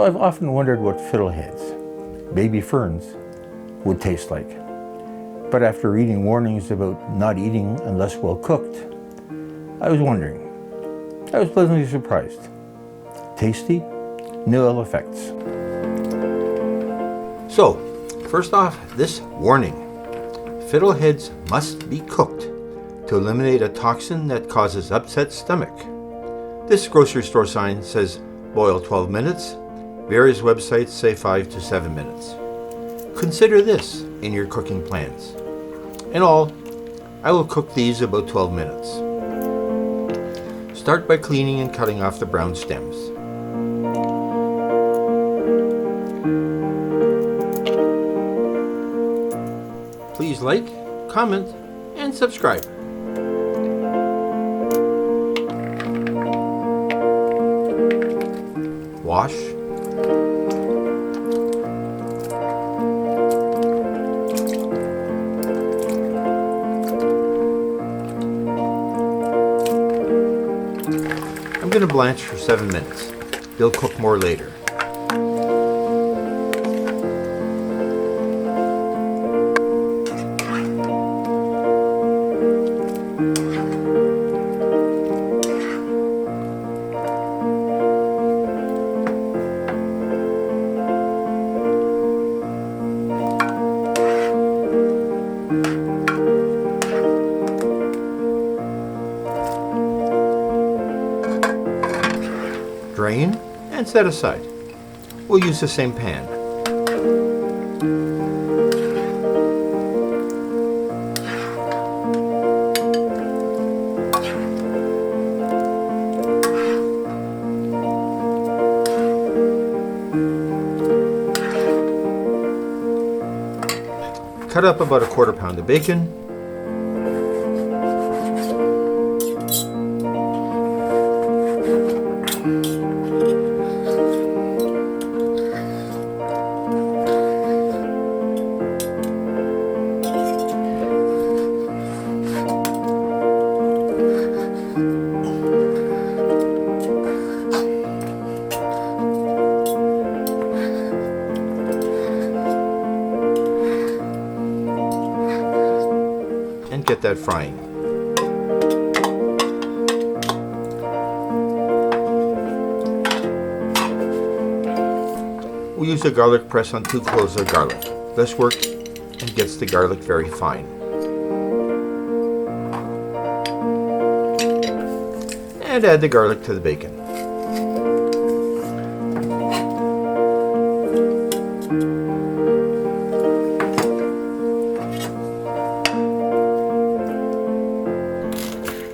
So I've often wondered what fiddleheads, baby ferns, would taste like. But after reading warnings about not eating unless well cooked, I was wondering. I was pleasantly surprised. Tasty, no ill effects. So, first off, this warning. Fiddleheads must be cooked to eliminate a toxin that causes upset stomach. This grocery store sign says boil 12 minutes. Various websites say 5 to 7 minutes. Consider this in your cooking plans. In all, I will cook these about 12 minutes. Start by cleaning and cutting off the brown stems. Please like, comment, and subscribe. Wash. I'm going to blanch for 7 minutes. They'll cook more later. Drain and set aside. We'll use the same pan. Cut up about a quarter pound of bacon. And get that frying. We use a garlic press on 2 cloves of garlic. Less work and gets the garlic very fine. And add the garlic to the bacon.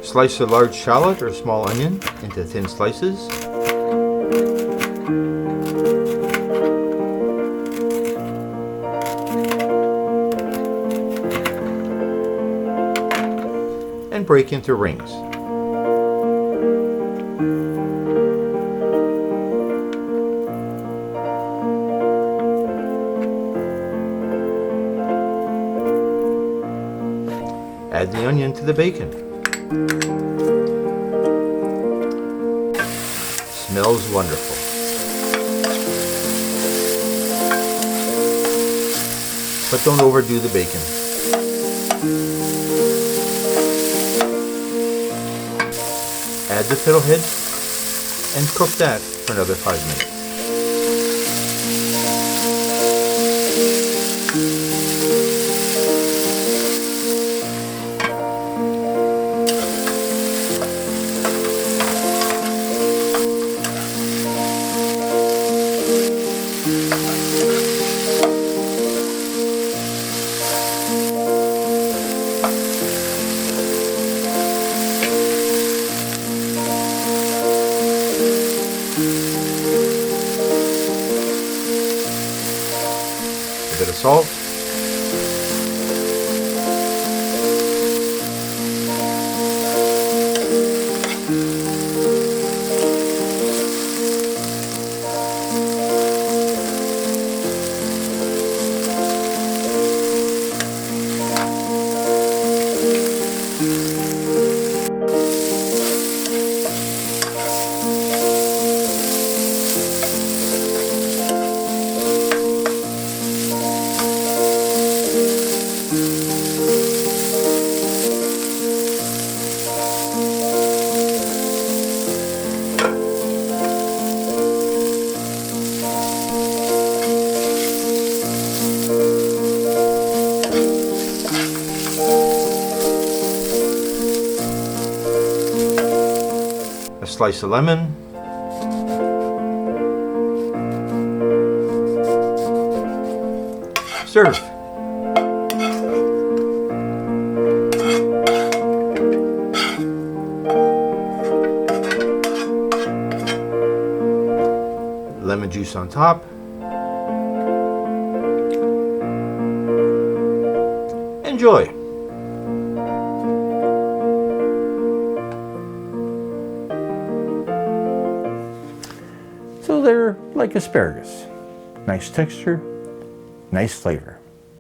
Slice a large shallot or small onion into thin slices. And break into rings. Add the onion to the bacon. Smells wonderful. But don't overdo the bacon. Add the fiddlehead and cook that for another 5 minutes. A bit of salt. slice of lemon. Serve. Lemon juice on top. Enjoy. So they're like asparagus. Nice texture, nice flavor.